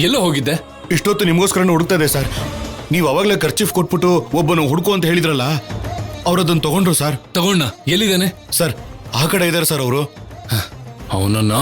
ಎಲ್ಲೋ ಹೋಗಿದ್ದೆ? ಇಷ್ಟೊತ್ತು ನಿಮಗೋಸ್ಕರ ಹುಡುಕ್ತಾ ಇದೆ ಸರ್. ನೀವು ಅವಾಗಲೇ ಖರ್ಚೀಫ್ ಕೊಟ್ಬಿಟ್ಟು ಒಬ್ಬನು ಹುಡುಕು ಅಂತ ಹೇಳಿದ್ರಲ್ಲ, ಅವ್ರದನ್ನು ತಗೊಂಡ್ರು ಸರ್. ತಗೊಂಡ? ಎಲ್ಲಿದ್ದಾನೆ ಸರ್? ಆ ಕಡೆ ಇದ್ದಾರೆ ಸರ್ ಅವರು. ಅವನನ್ನ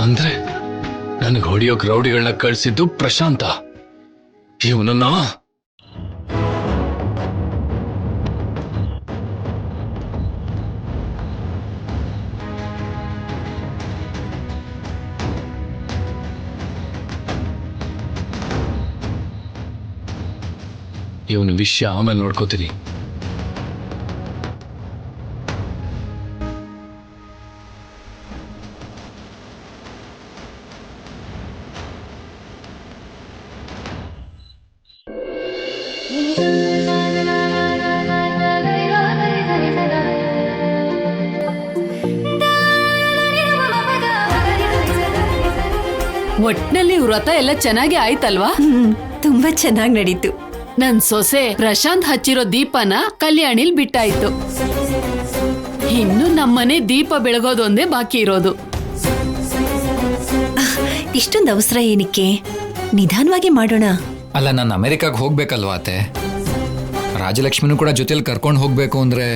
ಅಂದ್ರೆ ನನಗೆ ಹೊಡಿಯೋಕ್ ರೌಡಿಗಳನ್ನ ಕಳಿಸಿದ್ದು ಪ್ರಶಾಂತ. ಇವನನ್ನ ಇವನ ವಿಷಯ ಆಮೇಲೆ ನೋಡ್ಕೋತೀನಿ. ಒಟ್ನಲ್ಲಿ ವ್ರತ ಎಲ್ಲ ಚೆನ್ನಾಗಿ ಆಯ್ತಲ್ವಾ? ತುಂಬಾ ಚೆನ್ನಾಗಿ ನಡೀತು. ನನ್ ಸೊಸೆ ಪ್ರಶಾಂತ್ ಹಚ್ಚಿರೋ ದೀಪನ ಕಲ್ಯಾಣಿಲ್ ಬಿಟ್ಟಾಯ್ತು. ಇನ್ನು ನಮ್ಮನೆ ದೀಪ ಬೆಳಗೋದೊಂದೇ ಬಾಕಿ ಇರೋದು. ಇಷ್ಟೊಂದು ಅವಸರ ಏನಕ್ಕೆ? ನಿಧಾನವಾಗಿ ಮಾಡೋಣ. ಅಲ್ಲ, ನಾನು ಅಮೆರಿಕಾಗ್ ಹೋಗ್ಬೇಕಲ್ವಾ ಅತ್ತೆ? ರಾಜಲಕ್ಷ್ಮಿನೂ ಕೂಡ ಜೊತೆಲಿ ಕರ್ಕೊಂಡು ಹೋಗ್ಬೇಕು ಅಂದ್ರೆ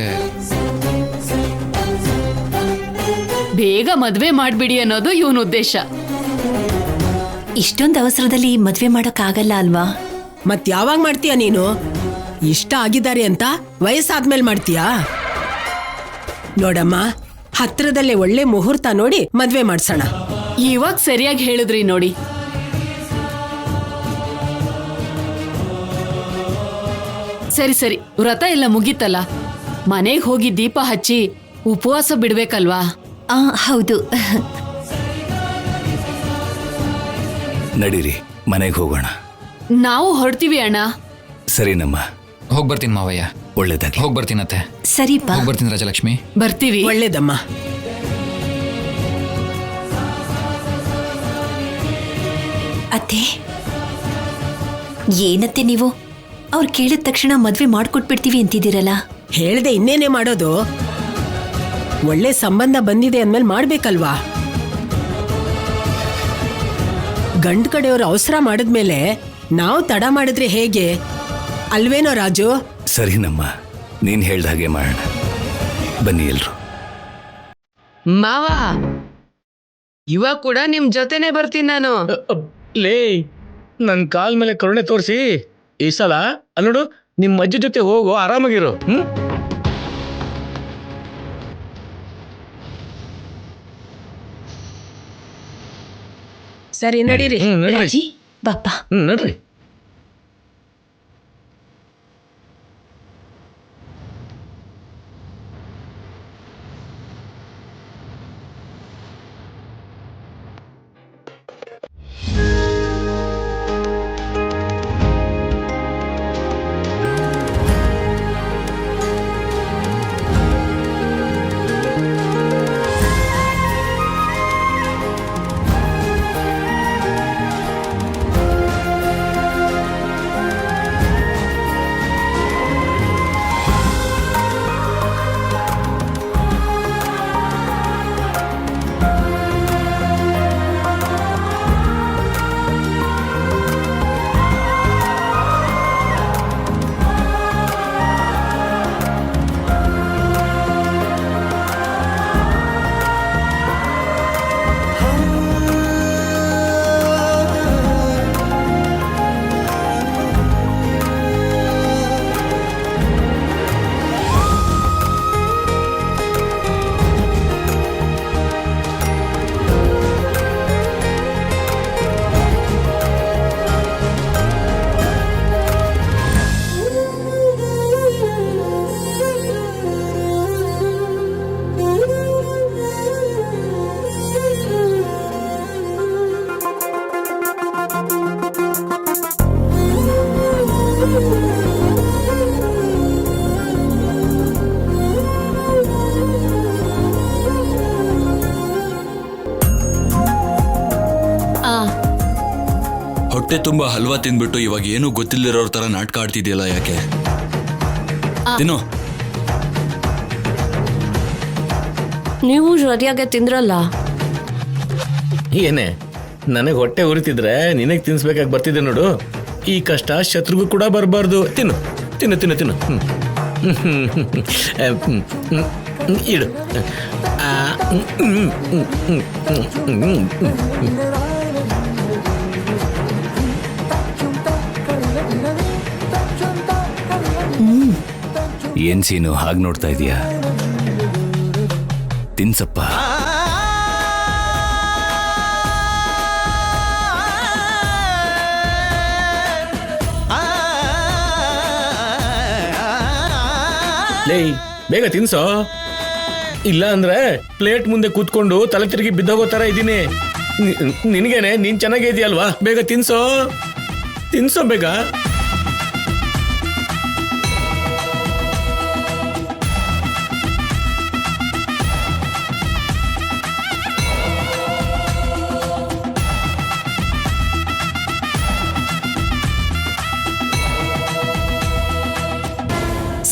ಬೇಗ ಮದ್ವೆ ಮಾಡ್ಬಿಡಿ ಅನ್ನೋದು ಇವನ್ ಉದ್ದೇಶ. ಇಷ್ಟೊಂದು ಅವಸರದಲ್ಲಿ ಮದ್ವೆ ಮಾಡೋಕ್ಕಾಗಲ್ಲ ಅಲ್ವಾ? ಮತ್ ಯಾವಾಗ ಮಾಡ್ತೀಯ ನೀನು? ಇಷ್ಟ ಆಗಿದ್ದಾರೆ ಅಂತ ವಯಸ್ಸಾದ್ಮೇಲೆ ಮಾಡ್ತೀಯಾ? ನೋಡಮ್ಮ, ಹತ್ರದಲ್ಲೇ ಒಳ್ಳೆ ಮುಹೂರ್ತ ನೋಡಿ ಮದ್ವೆ ಮಾಡ್ಸೋಣ. ಇವಾಗ ಸರಿಯಾಗಿ ಹೇಳಿದ್ರಿ ನೋಡಿ. ಸರಿ ಸರಿ, ವ್ರತ ಎಲ್ಲ ಮುಗೀತಲ್ಲ, ಮನೆಗೆ ಹೋಗಿ ದೀಪ ಹಚ್ಚಿ ಉಪವಾಸ ಬಿಡ್ಬೇಕಲ್ವಾ? ಹೌದು. ನಡೀರಿ, ಮನೆಗೆ ಹೋಗೋಣ. ನಾವು ಹೊರಡ್ತೀವಿ ಅಣ್ಣ. ಸರಿನಮ್ಮ. ಹೋಗ್ ಬರ್ತೀನಿ ಮಾವಯ್ಯ. ಒಳ್ಳೇದಾಗಿ. ಹೋಗ್ ಬರ್ತೀನಿ ಅತ್ತೆ. ಸರಿಪಾ. ಹೋಗ್ ಬರ್ತೀನಿ ರಾಜಲಕ್ಷ್ಮಿ. ಬರ್ತೀವಿ. ಒಳ್ಳೇದಮ್ಮ. ಅತ್ತೆ, ಏನತ್ತೆ ನೀವು? ಅವ್ರು ಕೇಳಿದ ತಕ್ಷಣ ಮದ್ವೆ ಮಾಡ್ಕೊಟ್ಬಿಡ್ತೀವಿ ಅಂತಿದ್ದೀರಲ್ಲ? ಹೇಳ್ದೆ ಇನ್ನೇನೆ ಮಾಡೋದು? ಒಳ್ಳೆ ಸಂಬಂಧ ಬಂದಿದೆ ಅಂದ್ಮೇಲೆ ಮಾಡ್ಬೇಕಲ್ವಾ? ಗಂಡ್ ಕಡೆಯವರು ಅವಸರ ಮಾಡಿದ್ಮೇಲೆ ನಾವು ತಡ ಮಾಡಿದ್ರೆ ಹೇಗೆ? ಅಲ್ವೇನೋ ರಾಜು? ಸರಿನಮ್ಮ, ನೀನ್ ಹೇಳ್ದ ಹಾಗೆ ಮಾಡೋಣ. ಬನ್ನಿ ಎಲ್ರು. ಮಾವ, ಇವಾಗ ಕೂಡ ನಿಮ್ ಜೊತೆನೆ ಬರ್ತೀನಿ ನಾನು. ಲೇ, ನನ್ ಕಾಲ್ ಮೇಲೆ ಕರುಣೆ ತೋರಿಸಿ ಈ ಸಲ ನೋಡು ನಿಮ್ ಅಜ್ಜಿ ಜೊತೆ ಹೋಗು, ಆರಾಮಾಗಿರು. ಸರಿ ನಡೀರಿ. ರಾಜಿ ಬಾಪ್ಪ. ನಡ್ರಿ. ಹೊಟ್ಟೆ ತುಂಬಾ ಹಲ್ವಾ ತಿಂದ್ಬಿಟ್ಟು ಇವಾಗ ಏನು ಗೊತ್ತಿಲ್ಲದಿರೋರ್ ತರ ನಾಟಕ ಆಡ್ತಿದ್ಯಲ್ಲ, ಯಾಕೆ? ತಿನ್ನು. ನೀವು ಸರಿಯಾಗಿ ತಿಂದ್ರಲ್ಲ. ಏನೇ, ನನಗೆ ಹೊಟ್ಟೆ ಉರಿತಿದ್ರೆ ನಿನಗೆ ತಿನ್ಸ್ಬೇಕಾಗಿ ಬರ್ತಿದ್ದೆ ನೋಡು. ಈ ಕಷ್ಟ ಶತ್ರುಗೂ ಕೂಡ ಬರಬಾರ್ದು. ತಿನ್ನು ತಿನ್ನು ತಿನ್ನು ತಿನ್ನು. ಇಡು. ಏನ್ ಸೀನು ಹಾಗೆ ನೋಡ್ತಾ ಇದೀಯಾ? ತಿನ್ಸಪ್ಪ. ಲೇ, ಬೇಗ ತಿನ್ಸೋ, ಇಲ್ಲ ಅಂದ್ರೆ ಪ್ಲೇಟ್ ಮುಂದೆ ಕೂತ್ಕೊಂಡು ತಲೆ ತಿರುಗಿ ಬಿದ್ದೋಗೋ ತರ ಇದ್ದೀನಿ. ನಿನಗೇನೆ, ನೀನ್ ಚೆನ್ನಾಗೇ ಇದೆಯಲ್ವಾ? ಬೇಗ ತಿನ್ಸೋ, ತಿನ್ಸೋ ಬೇಗ.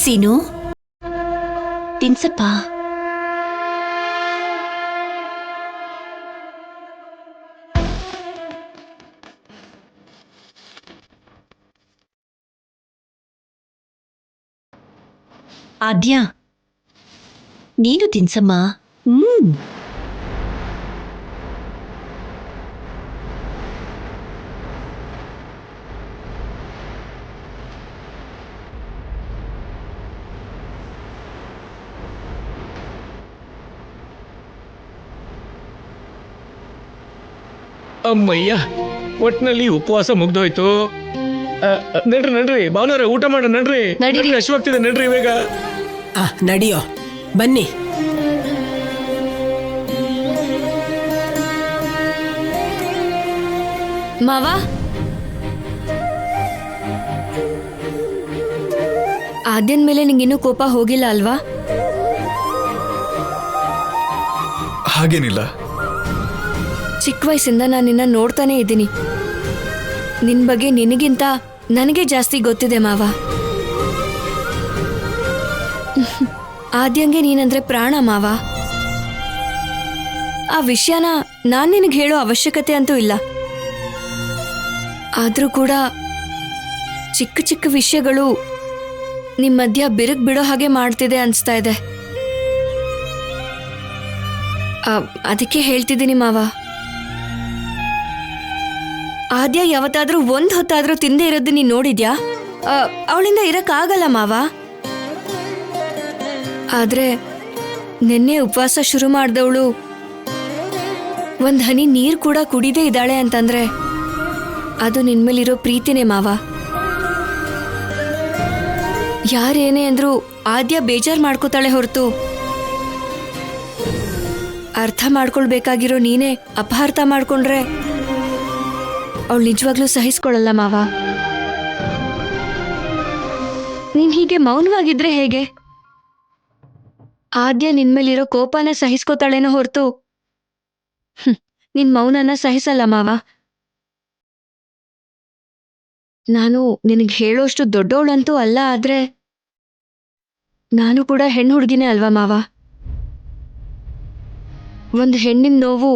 ಸೀನು ತಿನ್ಸಪ್ಪ. ಆದ್ಯಾ, ನೀನು ತಿನ್ಸಮ್ಮ. ಅಮ್ಮಯ್ಯ, ಒಟ್ನಲ್ಲಿ ಉಪವಾಸ ಮುಗ್ದೋಯ್ತು. ನಡ್ರಿ ನಡ್ರಿ ಭಾವನವ್ರೆ, ಊಟ ಮಾಡ ನಡ್ರಿ. ನಡೀರಿ. ಹಶ್ವಾಗ್ತಿದೆ, ನಡ್ರಿ ಬೇಗ. ನಡಿಯೋ, ಬನ್ನಿ. ಮಾವ, ಆದ್ಯನ್ ಮೇಲೆ ನಿಂಗಿನ್ನೂ ಕೋಪ ಹೋಗಿಲ್ಲ ಅಲ್ವಾ? ಹಾಗೇನಿಲ್ಲ. ಚಿಕ್ಕ ವಯಸ್ಸಿಂದ ನಾನು ನಿನ್ನ ನೋಡ್ತಾನೆ ಇದ್ದೀನಿ. ನಿನ್ ಬಗ್ಗೆ ನಿನಗಿಂತ ನನಗೆ ಜಾಸ್ತಿ ಗೊತ್ತಿದೆ ಮಾವ. ಆದ್ಯಂಗೆ ನೀನಂದ್ರೆ ಪ್ರಾಣ ಮಾವ. ಆ ವಿಷಯನ ನಾನ್ ನಿನಗೆ ಹೇಳೋ ಅವಶ್ಯಕತೆ ಅಂತೂ ಇಲ್ಲ. ಆದ್ರೂ ಕೂಡ ಚಿಕ್ಕ ಚಿಕ್ಕ ವಿಷಯಗಳು ನಿಮ್ಮ ಮಧ್ಯ ಬಿರುಕು ಬಿಡೋ ಹಾಗೆ ಮಾಡ್ತಿದೆ ಅನಿಸ್ತಾ ಇದೆ. ಅದಕ್ಕೆ ಹೇಳ್ತಿದ್ದೀನಿ ಮಾವ. ಆದ್ಯ ಯಾವತ್ತಾದ್ರೂ ಒಂದ್ ಹೊತ್ತಾದ್ರೂ ತಿಂದೇ ಇರೋದು ನೀನ್ ನೋಡಿದ್ಯಾ? ಅವಳಿಂದ ಇರಕ್ಕಾಗಲ್ಲ ಮಾವ. ಆದ್ರೆ ನಿನ್ನೆ ಉಪವಾಸ ಶುರು ಮಾಡ್ದವಳು ಒಂದ್ ಹನಿ ನೀರ್ ಕೂಡ ಕುಡಿದೇ ಇದ್ದಾಳೆ ಅಂತಂದ್ರೆ ಅದು ನಿನ್ಮೇಲಿರೋ ಪ್ರೀತಿನೇ ಮಾವ. ಯಾರೇನೇ ಅಂದ್ರೂ ಆದ್ಯ ಬೇಜಾರ್ ಮಾಡ್ಕೋತಾಳೆ ಹೊರತು ಅರ್ಥ ಮಾಡ್ಕೊಳ್ಬೇಕಾಗಿರೋ ನೀನೇ ಅಪಹಾರ್ಥ ಮಾಡ್ಕೊಂಡ್ರೆ ಅವಳು ನಿಜವಾಗ್ಲೂ ಸಹಿಸ್ಕೊಳ್ಳಲ್ಲ ಮಾವ. ನೀನ್ ಹೀಗೆ ಮೌನವಾಗಿದ್ರೆ ಹೇಗೆ? ಆದ್ಯ ನಿನ್ಮೇಲಿರೋ ಕೋಪನ ಸಹಿಸ್ಕೋತಾಳೇನೋ ಹೊರತು ನಿನ್ ಮೌನನ ಸಹಿಸಲ್ಲ ಮಾವ. ನಾನು ನಿನಗೆ ಹೇಳೋಷ್ಟು ದೊಡ್ಡವಳಂತೂ ಅಲ್ಲ, ಆದ್ರೆ ನಾನು ಕೂಡ ಹೆಣ್ಣು ಹುಡುಗಿನೇ ಅಲ್ವಾ ಮಾವ. ಒಂದು ಹೆಣ್ಣಿನ ನೋವು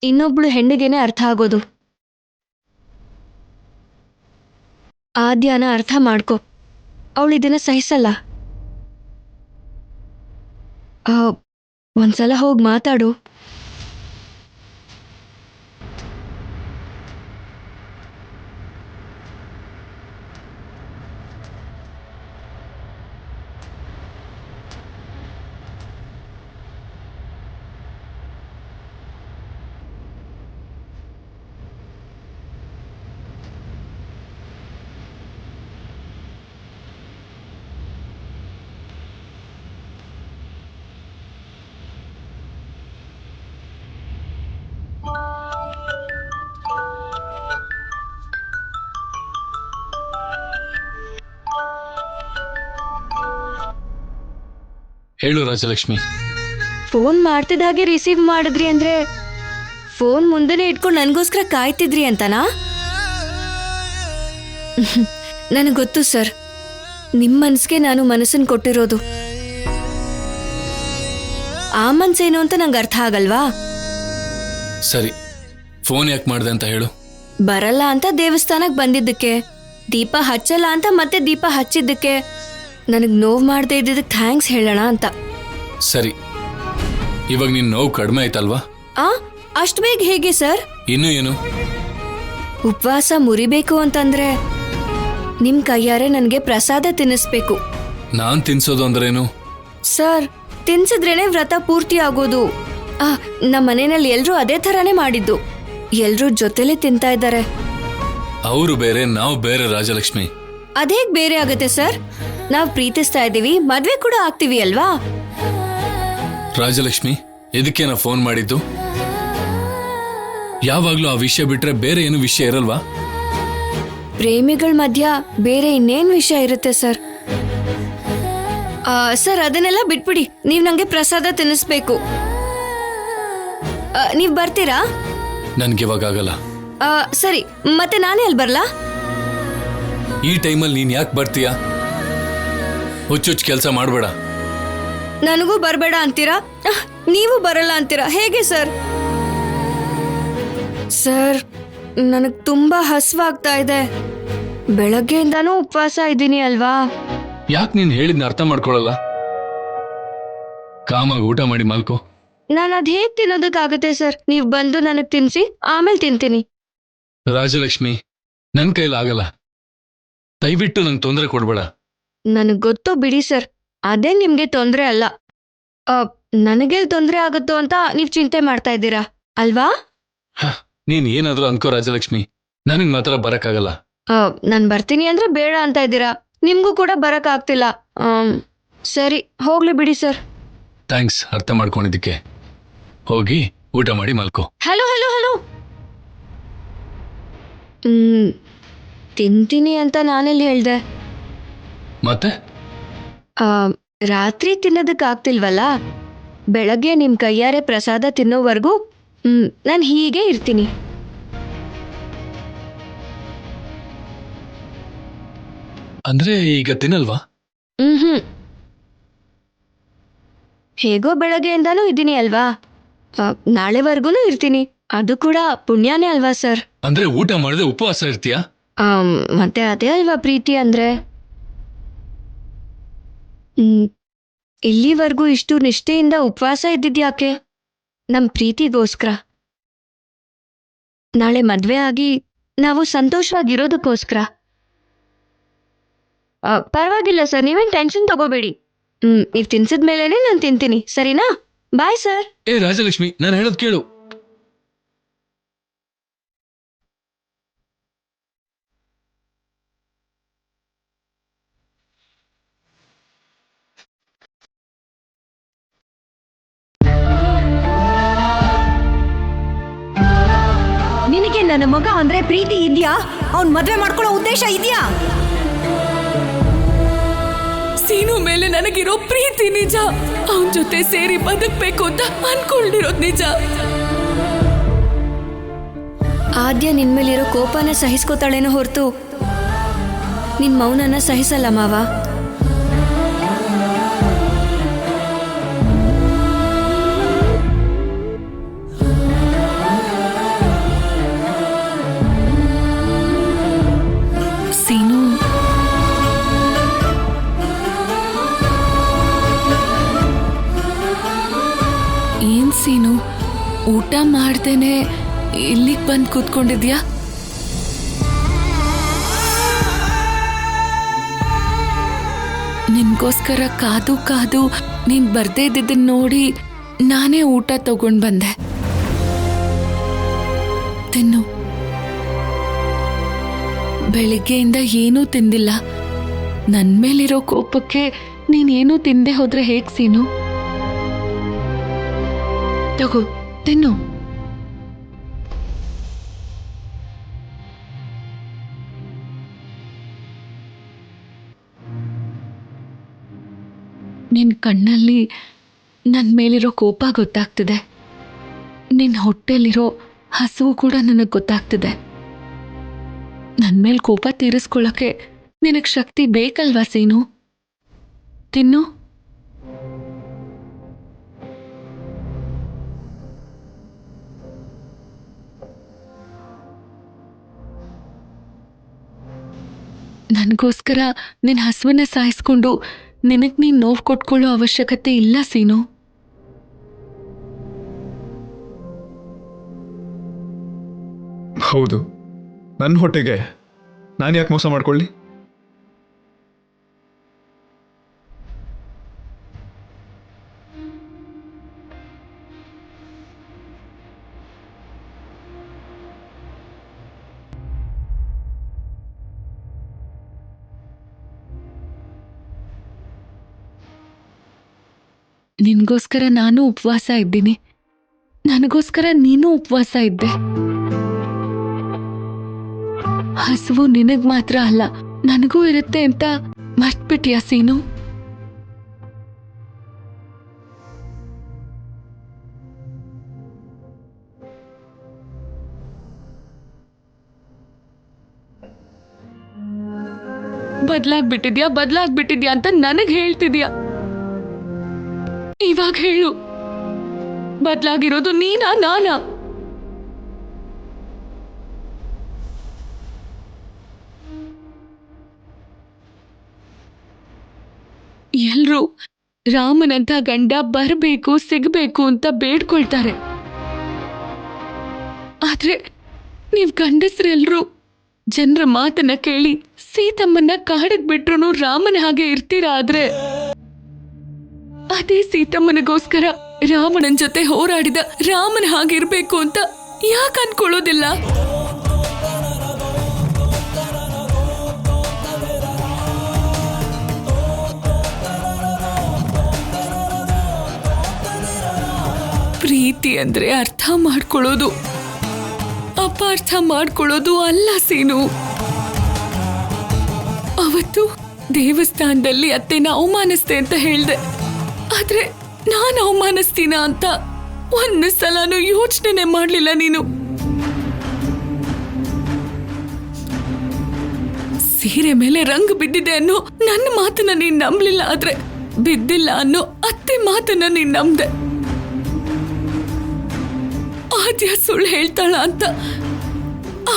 ಇನ್ನೊಬ್ಳು ಹೆಣ್ಣಿಗೇನೆ ಅರ್ಥ ಆಗೋದು. ಆದ್ಯನ ಅರ್ಥ ಮಾಡ್ಕೊ, ಅವಳು ಇದನ್ನ ಸಹಿಸಲ್ಲ. ಒಂದ್ಸಲ ಹೋಗಿ ಮಾತಾಡು. ಹೇಳು ರಾಜಲಕ್ಷ್ಮಿ. ಫೋನ್ ಮಾಡ್ತಿದ್ದ ಹಾಗೆ ರಿಸೀವ್ ಮಾಡಿದ್ರಿ ಅಂದ್ರೆ ಫೋನ್ ಮುಂದೆನೆ ಇಟ್ಕೊಂಡು ನನಗೋಸ್ಕರ ಕಾಯ್ತಿದ್ರಿ ಅಂತನಾ? ನನಗೆ ಗೊತ್ತು ಸರ್, ನಿಮ್ಮ ಮನಸ್ಸಿಗೆ ನಾನು ಮನಸ್ಸನ್ನು ಕೊಟ್ಟಿರೋದು. ಆ ಮನ್ಸೇನು ಅಂತ ನಂಗೆ ಅರ್ಥ ಆಗಲ್ವಾ? ಸರಿ, ಫೋನ್ ಯಾಕೆ ಮಾಡ್ದೆ ಅಂತ ಹೇಳು. ಬರಲ್ಲ ಅಂತ ದೇವಸ್ಥಾನಕ್ಕೆ ಬಂದಿದ್ದಕ್ಕೆ, ದೀಪ ಹಚ್ಚಲ್ಲ ಅಂತ ಮತ್ತೆ ದೀಪ ಹಚ್ಚಿದ್ದಕ್ಕೆ, ನನಗೆ ನೋವು ಮಾಡದೇ ಇದ್ದಿದ್ದಕ್ಕೆ ಥ್ಯಾಂಕ್ಸ್ ಹೇಳೋಣ ಅಂತ. ಸರಿ, ಇವಾಗ ನಿನ್ ನೋವು ಕಡಿಮೆ ಆಯ್ತಲ್ವಾ? ಅಷ್ಟು ಬೇಗ ಹೇಗೆ ಸರ್? ಇನ್ನು ಏನು? ಉಪವಾಸ ಮುರಿಬೇಕು ಅಂತಂದ್ರೆ ನಿಮ್ ಕೈಯಾರೆ ನನಗೆ ಪ್ರಸಾದ ತಿನ್ನಿಸ್ಬೇಕು. ನಾನ್ ತಿನ್ಸೋದು ಅಂದ್ರೇನು? ಸರ್, ತಿನ್ಸಿದ್ರೇನೆ ವ್ರತ ಪೂರ್ತಿ ಆಗೋದು. ನಮ್ಮ ಮನೆಯಲ್ಲಿ ಎಲ್ರೂ ಅದೇ ಥರನೇ ಮಾಡಿದ್ದು. ಎಲ್ರೂ ಜೊತೆಲೆ ತಿಂತಾ ಇದ್ದಾರೆ. ಅವರು ಬೇರೆ, ನಾವು ಬೇರೆ ರಾಜಲಕ್ಷ್ಮಿ. ಅದೇಗ್ ಬೇರೆ ಆಗತ್ತೆ ಸರ್? ನಾವ್ ಪ್ರೀತಿಸ್ತಾ ಇದೀವಿ, ಮದ್ವೆ ಕೂಡ ಆಗ್ತೀವಿ ಅಲ್ವಾ? ರಾಜಲಕ್ಷ್ಮಿ, ಇದಕ್ಕೆ ನಾ ಫೋನ್ ಮಾಡಿದ್ದು. ಯಾವಾಗ್ಲೂ ಆ ವಿಷಯ ಬಿಟ್ರೆ ಬೇರೆ ಏನು ವಿಷಯ ಇರಲ್ವಾ? ಪ್ರೇಮಿಗಳ ಮಧ್ಯ ಬೇರೆ ಇನ್ನೇನ್ ವಿಷಯ ಇರುತ್ತೆ ಸರ್? ಸರ್, ಅದನ್ನೆಲ್ಲ ಬಿಟ್ಬಿಡಿ. ನೀವ್ ನಂಗೆ ಪ್ರಸಾದ ತಿನ್ನಿಸ್ಬೇಕು. ನೀವ್ ಬರ್ತೀರಾ? ನನ್ಗೆ ಇವಾಗ ಆಗಲ್ಲ. ಸರಿ, ಮತ್ತೆ ನಾನೇ ಅಲ್ಲಿ ಬರ್ಲಾ? ಈ ಟೈಮಲ್ಲಿ ನೀನ್ ಯಾಕೆ ಬರ್ತೀಯಾ? ಹುಚ್ಚುಚ್ಚು ಕೆಲಸ ಮಾಡಬೇಡ. ನನಗೂ ಬರಬೇಡ ಅಂತೀರಾ, ನೀವು ಬರಲ್ಲ ಅಂತೀರಾ, ಹೇಗೆ ಸರ್? ಸರ್, ನನಗೆ ತುಂಬಾ ಹಸಿವಾಗ್ತಾ ಇದೆ. ಬೆಳಗ್ಗೆಯಿಂದಾನೂ ಉಪವಾಸ ಇದ್ದೀನಿ ಅಲ್ವಾ? ಯಾಕೆ ನೀನ್ ಹೇಳಿದ್ನ ಅರ್ಥ ಮಾಡ್ಕೊಳಲ್ಲ? ಕಾಮಾಗಿ ಊಟ ಮಾಡಿ ಮಲ್ಕೋ. ನಾನು ಅದ್ ಹೇಗ್ ತಿನ್ನೋದಕ್ಕಾಗತ್ತೆ ಸರ್? ನೀವು ಬಂದು ನನಗೆ ತಿನ್ಸಿ, ಆಮೇಲೆ ತಿಂತೀನಿ. ರಾಜಲಕ್ಷ್ಮಿ, ನನ್ ಕೈಲಾಗಲ್ಲ. ದಯವಿಟ್ಟು ನಂಗೆ ತೊಂದರೆ ಕೊಡ್ಬೇಡ. ನನಗೆ ಗೊತ್ತೋ ಬಿಡಿ ಸರ್, ಅದೇ ನಿಮ್ಗೆ ತೊಂದರೆ ಅಲ್ಲ. ನನಗೆ ತೊಂದರೆ ಆಗುತ್ತೋ ಅಂತ ನೀವು ಚಿಂತೆ ಮಾಡ್ತಾ ಇದ್ದೀರಾ ಅಲ್ವಾ? ನೀನ್ ಏನಾದ್ರೂ ಅನ್ಕೋ ರಾಜಲಕ್ಷ್ಮಿ, ನನಗ್ ಮಾತ್ರ ಬರಕ್ಕಾಗಲ್ಲ. ನಾನು ಬರ್ತೀನಿ ಅಂದ್ರೆ ಬೇಡ ಅಂತ ಇದ್ದೀರಾ. ನಿಮ್ಗೂ ಕೂಡ ಬರಕ್ ಆಗ್ತಿಲ್ಲ. ಸರಿ, ಹೋಗ್ಲಿ ಬಿಡಿ ಸರ್. ಥ್ಯಾಂಕ್ಸ್ ಅರ್ಥ ಮಾಡ್ಕೊಂಡಿದ್ದಕ್ಕೆ. ಹೋಗಿ ಊಟ ಮಾಡಿ ಮಲ್ಕೋ. Hello hello hello. ತಿಂತೀನಿ ಅಂತ ನಾನೆಲ್ಲಿ ಹೇಳ್ದೆ? ಮತ್ತೆ ರಾತ್ರಿ ತಿನ್ನೋದಕ್ಕಾಗ್ತಿಲ್ವಲ್ಲ, ಬೆಳಗ್ಗೆ ನಿಮ್ ಕೈಯಾರೆ ಪ್ರಸಾದ ತಿನ್ನೋವರೆಗೂ ನಾನು ಹೀಗೆ ಇರ್ತೀನಿ. ಅಂದ್ರೆ ಈಗ ತಿನ್ನಲ್ವಾ? ಹೇಗೋ ಬೆಳಗ್ಗೆಯಿಂದಾನೂ ಇದ್ದೀನಿ ಅಲ್ವಾ, ನಾಳೆವರೆಗೂ ಇರ್ತೀನಿ. ಅದು ಕೂಡ ಪುಣ್ಯನೇ ಅಲ್ವಾ ಸರ್? ಅಂದ್ರೆ ಊಟ ಮಾಡದೆ ಉಪವಾಸ ಇರ್ತೀಯಾ? ಮತ್ತೆ ಅದೇ ಅಲ್ವಾ ಪ್ರೀತಿ ಅಂದ್ರೆ. ಇಲ್ಲಿವರೆಗೂ ಇಷ್ಟು ನಿಷ್ಠೆಯಿಂದ ಉಪವಾಸ ಇದ್ದಿದ್ಯಾಕೆ? ನಮ್ ಪ್ರೀತಿಗೋಸ್ಕರ. ನಾಳೆ ಮದ್ವೆ ಆಗಿ ನಾವು ಸಂತೋಷವಾಗಿರೋದಕ್ಕೋಸ್ಕರ. ಪರವಾಗಿಲ್ಲ ಸರ್, ನೀವೇನ್ ಟೆನ್ಷನ್ ತಗೋಬೇಡಿ. ನೀವು ತಿನ್ಸಿದ್ಮೇಲೆನೆ ನಾನು ತಿಂತೀನಿ, ಸರಿನಾ? Bye sir. ಏ ರಾಜಲಕ್ಷ್ಮಿ, ನಾನು ಹೇಳೋದು ಕೇಳು. ನಿನಗೆ ನನ್ನ ಮಗ ಅಂದ್ರೆ ಪ್ರೀತಿ ಇದ್ಯಾ? ಅವ್ನ್ ಮದ್ವೆ ಮಾಡ್ಕೊಳ್ಳೋ ಉದ್ದೇಶ ಇದ್ಯಾ? ಸೀನು ಮೇಲೆ ನನಗಿರೋ ಪ್ರೀತಿ ನಿಜ. ಅವನ ಜೊತೆ ಸೇರಿ ಬದುಕ್ಬೇಕು ಅಂತ ಅನ್ಕೊಂಡಿರೋದು ನಿಜ. ಆದ್ಯ ನಿನ್ಮೇಲಿರೋ ಕೋಪನ ಸಹಿಸ್ಕೋತಾಳೇನೋ ಹೊರತು ನಿನ್ ಮೌನನ ಸಹಿಸಲ್ಲ ಮಾವ. ಸೀನು, ಏನ್ ಸೀನು, ಊಟ ಮಾಡ್ದೇನೆ ಇಲ್ಲಿಗೆ ಬಂದು ಕೂತ್ಕೊಂಡಿದ್ಯಾ? ನಿನ್ಗೋಸ್ಕರ ಕಾದು ಕಾದು ನೀನ್ ಬರ್ದೇ ಇದ್ದಿದ್ದನ್ನ ನೋಡಿ ನಾನೇ ಊಟ ತಗೊಂಡ್ ಬಂದೆ. ತಿನ್ನು. ಬೆಳಿಗ್ಗೆಯಿಂದ ಏನೂ ತಿಂದಿಲ್ಲ. ನನ್ ಮೇಲಿರೋ ಕೋಪಕ್ಕೆ ನೀನೇನೂ ತಿಂದೆ ಹೋದ್ರೆ ಹೇಗ್ ಸೀನು? ತಗೋ, ತಿನ್ನು. ನಿನ್ ಕಣ್ಣಲ್ಲಿ ನನ್ನ ಮೇಲಿರೋ ಕೋಪ ಗೊತ್ತಾಗ್ತಿದೆ. ನಿನ್ನ ಹೊಟ್ಟೆಲಿರೋ ಹಸುವು ಕೂಡ ನನಗೆ ಗೊತ್ತಾಗ್ತಿದೆ. ನನ್ನ ಮೇಲೆ ಕೋಪ ತೀರಿಸ್ಕೊಳ್ಳೋಕೆ ನಿನಗೆ ಶಕ್ತಿ ಬೇಕಲ್ವಾ ಸೀನು? ತಿನ್ನು. ನನಗೋಸ್ಕರ ನಿನ್ನ ಹಸುವನ್ನ ಸಾಯಿಸ್ಕೊಂಡು ನಿನಗೆ ನೀನು ನೋವು ಕೊಟ್ಕೊಳ್ಳೋ ಅವಶ್ಯಕತೆ ಇಲ್ಲ ಸೀನು. ಹೌದು, ನನ್ನ ಹೊಟ್ಟೆಗೆ ನಾನು ಯಾಕೆ ಮೋಸ ಮಾಡ್ಕೊಳ್ಳಿ? ನಿನಗೋಸ್ಕರ ನಾನು ಉಪವಾಸ ಇದ್ದೀನಿ, ನನಗೋಸ್ಕರ ನೀನು ಉಪವಾಸ ಇದ್ದೆ. ಹಸುವು ನಿನಗ್ ಮಾತ್ರ ಅಲ್ಲ, ನನಗೂ ಇರುತ್ತೆ ಅಂತ ಮರ್ತ್ಬಿಟ್ಯಾ ಸೀನು? ಬದಲಾಗ್ಬಿಟ್ಟಿದ್ಯಾ ಅಂತ ನನಗ್ ಹೇಳ್ತಿದ್ಯಾ. ಇವಾಗ ಹೇಳು, ಬದಲಾಗಿರೋದು ನೀನಾ ನಾನಾ? ಎಲ್ರೂ ರಾಮನಂತ ಗಂಡ ಬರಬೇಕು ಸಿಗಬೇಕು ಅಂತ ಬೇಡ್ಕೊಳ್ತಾರೆ. ಆದ್ರೆ ನೀವ್ ಗಂಡಸ್ರೆಲ್ರೂ ಜನರ ಮಾತನ್ನ ಕೇಳಿ ಸೀತಮ್ಮನ್ನ ಕಾಡಿಗೆ ಬಿಟ್ರು ರಾಮನ ಹಾಗೆ ಇರ್ತೀರಾ? ಆದ್ರೆ ಅದೇ ಸೀತಮ್ಮನಿಗೋಸ್ಕರ ರಾವಣನ್ ಜೊತೆ ಹೋರಾಡಿದ ರಾಮನ ಹಾಗಿರ್ಬೇಕು ಅಂತ ಯಾಕೆ ಅನ್ಕೊಳ್ಳೋದಿಲ್ಲ? ಪ್ರೀತಿ ಅಂದ್ರೆ ಅರ್ಥ ಮಾಡ್ಕೊಳ್ಳೋದು, ಅಪಾರ್ಥ ಮಾಡ್ಕೊಳ್ಳೋದು ಅಲ್ಲ ಸೀನು. ಅವತ್ತು ದೇವಸ್ಥಾನದಲ್ಲಿ ಅತ್ತೆನ ಅವಮಾನಿಸ್ತೆ ಅಂತ ಹೇಳ್ದೆ, ಆದ್ರೆ ನಾನು ಅವಮಾನಿಸ್ತೀನ ಅಂತ ಒಂದು ಸಲನೂ ಯೋಚನೆ ಮಾಡ್ಲಿಲ್ಲ ನೀನು. ಸೀರೆ ಮೇಲೆ ರಂಗು ಬಿದ್ದಿದೆ ಅನ್ನೋ ನನ್ನ ಮಾತನ್ನ ನೀನ್ ನಂಬಲಿಲ್ಲ, ಆದ್ರೆ ಬಿದ್ದಿಲ್ಲ ಅನ್ನೋ ಅತ್ತೆ ಮಾತನ್ನ ನೀನ್ ನಂಬ್ದೆ. ಆದ್ಯ ಸುಳ್ಳು ಹೇಳ್ತಾಳ ಅಂತ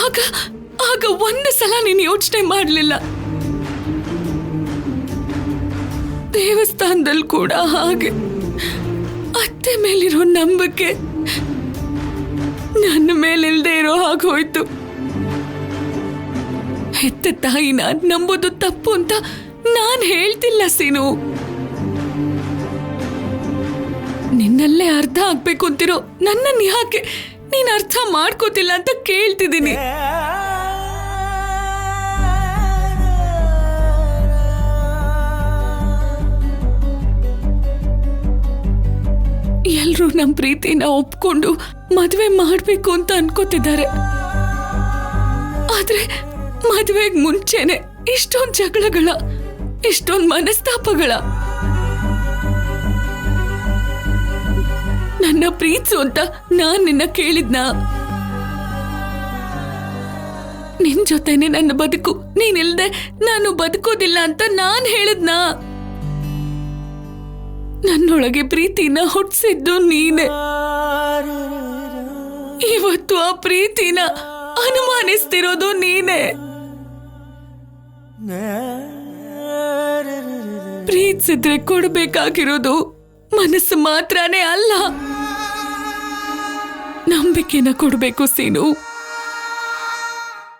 ಆಗ ಆಗ ಒಂದು ಸಲ ನೀನು ಯೋಚನೆ ಮಾಡಲಿಲ್ಲ. ದೇವಸ್ಥಾನದಲ್ಲಿ ಕೂಡ ಹಾಗೆ ಅತ್ತೆ ಮೇಲಿರೋ ನಂಬಿಕೆ ನನ್ನ ಮೇಲಿಲ್ದೇ ಇರೋ ಹಾಗೋಯ್ತು. ಹೆತ್ತ ತಾಯಿನ ನಂಬೋದು ತಪ್ಪು ಅಂತ ನಾನ್ ಹೇಳ್ತಿಲ್ಲ ಸೀನು. ನಿನ್ನಲ್ಲೇ ಅರ್ಥ ಆಗ್ಬೇಕು ಅಂತಿರೋ ನನ್ನನ್ನು ಯಾಕೆ ನೀನ್ ಅರ್ಥ ಮಾಡ್ಕೋತಿಲ್ಲ ಅಂತ ಕೇಳ್ತಿದ್ದೀನಿ. ಎಲ್ರೂ ನಮ್ ಪ್ರೀತಿನ ಒಪ್ಕೊಂಡು ಮದ್ವೆ ಮಾಡ್ಬೇಕು ಅಂತ ಅನ್ಕೋತಿದ್ದಾರೆ. ಆದ್ರೆ ಮದ್ವೆಗ್ ಮುಂಚೆನೆ ಇಷ್ಟೊಂದ್ ಜಗಳಗಳ, ಇಷ್ಟೊಂದ್ ಮನಸ್ತಾಪಗಳ. ನನ್ನ ಪ್ರೀತಿಸು ಅಂತ ನಾನ್ ನಿನ್ನ ಕೇಳಿದ್ನ? ನಿನ್ ಜೊತೆನೆ ನನ್ನ ಬದುಕು, ನೀನಿಲ್ದೆ ನಾನು ಬದುಕೋದಿಲ್ಲ ಅಂತ ನಾನ್ ಹೇಳಿದ್ನ? ನನ್ನೊಳಗೆ ಪ್ರೀತಿನ ಹುಟ್ಟಿಸಿದ್ದು ನೀನೆ. ಇವತ್ತು ಆ ಪ್ರೀತಿನ ಅನುಮಾನಿಸ್ತಿರೋದು ನೀನೆ. ಪ್ರೀತಿಸಿದ್ರೆ ಕೊಡ್ಬೇಕಾಗಿರೋದು ಮನಸ್ಸು ಮಾತ್ರನೇ ಅಲ್ಲ, ನಂಬಿಕೆನ ಕೊಡ್ಬೇಕು ಸೀನು.